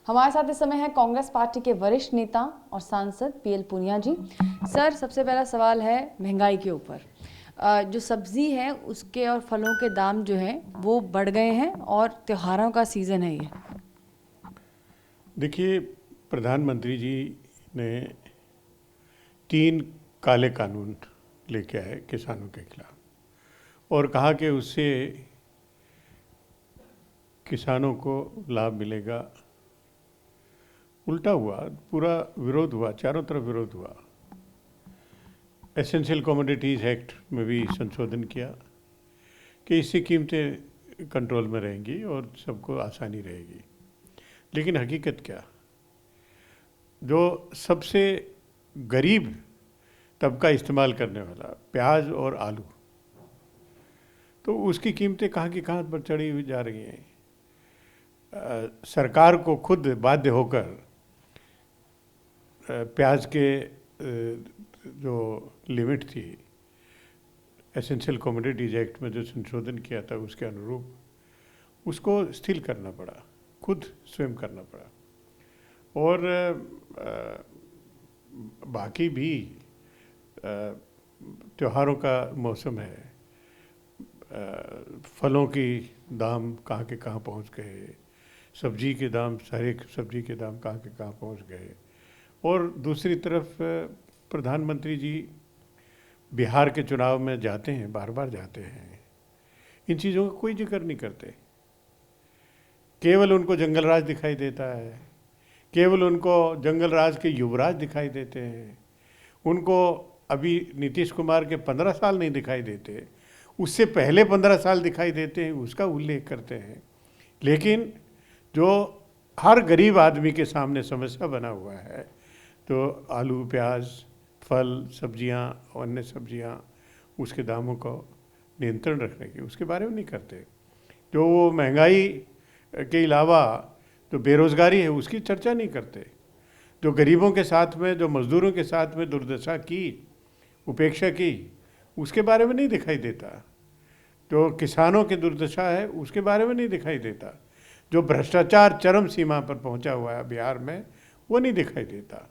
हमारे साथ इस समय है कांग्रेस पार्टी के वरिष्ठ नेता और सांसद पीएल पूनिया जी। सर, सबसे पहला सवाल है महंगाई के ऊपर। जो सब्जी है उसके और फलों के दाम जो हैं वो बढ़ गए हैं और त्योहारों का सीज़न है ये। देखिए, प्रधानमंत्री जी ने 3 काले कानून लेके आए किसानों के खिलाफ और कहा कि उससे किसानों को लाभ मिलेगा। उल्टा हुआ, पूरा विरोध हुआ, चारों तरफ विरोध हुआ। एसेंशियल कमोडिटीज़ एक्ट में भी संशोधन किया कि इससे कीमतें कंट्रोल में रहेंगी और सबको आसानी रहेगी। लेकिन हकीकत क्या, जो सबसे गरीब तबका इस्तेमाल करने वाला प्याज और आलू, तो उसकी कीमतें कहाँ की कहाँ पर चढ़ी हुई जा रही हैं। सरकार को खुद बाध्य होकर प्याज के जो लिमिट थी एसेंशियल कमोडिटीज एक्ट में जो संशोधन किया था उसके अनुरूप उसको स्थिर करना पड़ा, खुद स्वयं करना पड़ा। और बाकी भी त्योहारों का मौसम है, फलों की दाम कहाँ के कहाँ पहुँच गए, सब्जी के दाम, सारे सब्जी के दाम कहाँ के कहाँ पहुँच गए। और दूसरी तरफ प्रधानमंत्री जी बिहार के चुनाव में जाते हैं, बार बार जाते हैं, इन चीज़ों का कोई जिक्र नहीं करते। केवल उनको जंगल राज दिखाई देता है, केवल उनको जंगल राज के युवराज दिखाई देते हैं। उनको अभी नीतीश कुमार के 15 साल नहीं दिखाई देते, उससे पहले 15 साल दिखाई देते हैं, उसका उल्लेख करते हैं। लेकिन जो हर गरीब आदमी के सामने समस्या बना हुआ है, तो आलू, प्याज, फल, सब्जियां और अन्य सब्जियां, उसके दामों को नियंत्रण रखने की, उसके बारे में नहीं करते। जो वो महंगाई के अलावा जो बेरोज़गारी है उसकी चर्चा नहीं करते। जो गरीबों के साथ में, जो मज़दूरों के साथ में दुर्दशा की, उपेक्षा की, उसके बारे में नहीं दिखाई देता। जो किसानों की दुर्दशा है उसके बारे में नहीं दिखाई देता। जो भ्रष्टाचार चरम सीमा पर पहुंचा हुआ है बिहार में, वो नहीं दिखाई देता।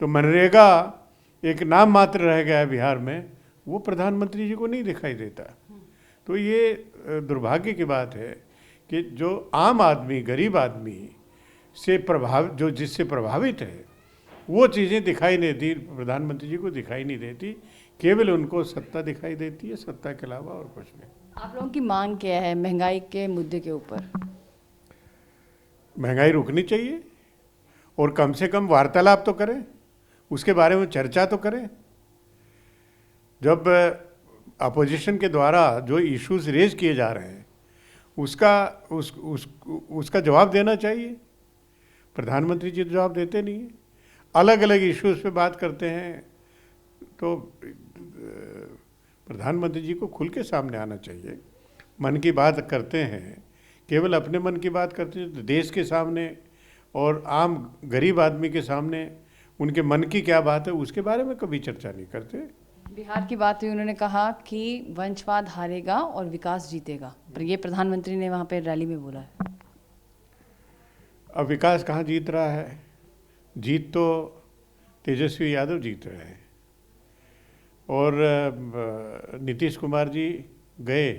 तो मनरेगा एक नाम मात्र रह गया है बिहार में, वो प्रधानमंत्री जी को नहीं दिखाई देता। तो ये दुर्भाग्य की बात है कि जो आम आदमी, गरीब आदमी से जो जिससे प्रभावित है, वो चीज़ें दिखाई नहीं दी, प्रधानमंत्री जी को दिखाई नहीं देती। केवल उनको सत्ता दिखाई देती है, सत्ता के अलावा और कुछ नहीं। आप लोगों की मांग क्या है महंगाई के मुद्दे के ऊपर? महंगाई रुकनी चाहिए और कम से कम वार्तालाप तो करें, उसके बारे में चर्चा तो करें। जब अपोजिशन के द्वारा जो इश्यूज रेज किए जा रहे हैं उसका जवाब देना चाहिए। प्रधानमंत्री जी जवाब देते नहीं हैं, अलग अलग इश्यूज पे बात करते हैं। तो प्रधानमंत्री जी को खुल के सामने आना चाहिए। मन की बात करते हैं, केवल अपने मन की बात करते हैं, तो देश के सामने और आम गरीब आदमी के सामने उनके मन की क्या बात है उसके बारे में कभी चर्चा नहीं करते। बिहार की बात हुई, उन्होंने कहा कि वंशवाद हारेगा और विकास जीतेगा, पर ये प्रधानमंत्री ने वहाँ पे रैली में बोला है। अब विकास कहाँ जीत रहा है? जीत तो तेजस्वी यादव जीत रहे हैं। और नीतीश कुमार जी गए,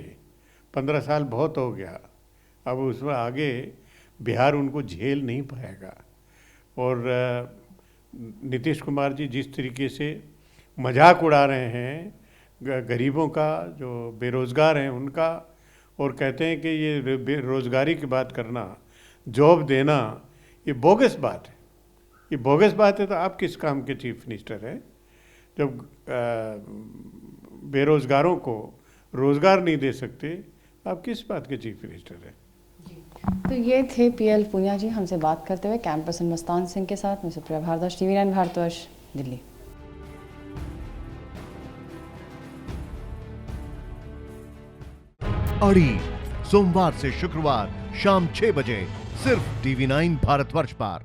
15 साल बहुत हो गया, अब उसमें आगे बिहार उनको झेल नहीं पाएगा। और नीतीश कुमार जी जिस तरीके से मजाक उड़ा रहे हैं गरीबों का, जो बेरोज़गार हैं उनका, और कहते हैं कि ये बेरोज़गारी की बात करना, जॉब देना, ये बोगस बात है। ये बोगस बात है तो आप किस काम के चीफ मिनिस्टर हैं जब बेरोज़गारों को रोज़गार नहीं दे सकते? आप किस बात के चीफ मिनिस्टर हैं? तो ये थे पीएल पूनिया जी हमसे बात करते हुए कैमरा पर्सन मस्तान सिंह के साथ। मैं सुप्रिया भारद्वाज, TV9 भारतवर्ष, दिल्ली। अड़ी सोमवार से शुक्रवार शाम 6 बजे सिर्फ TV9 भारतवर्ष पर।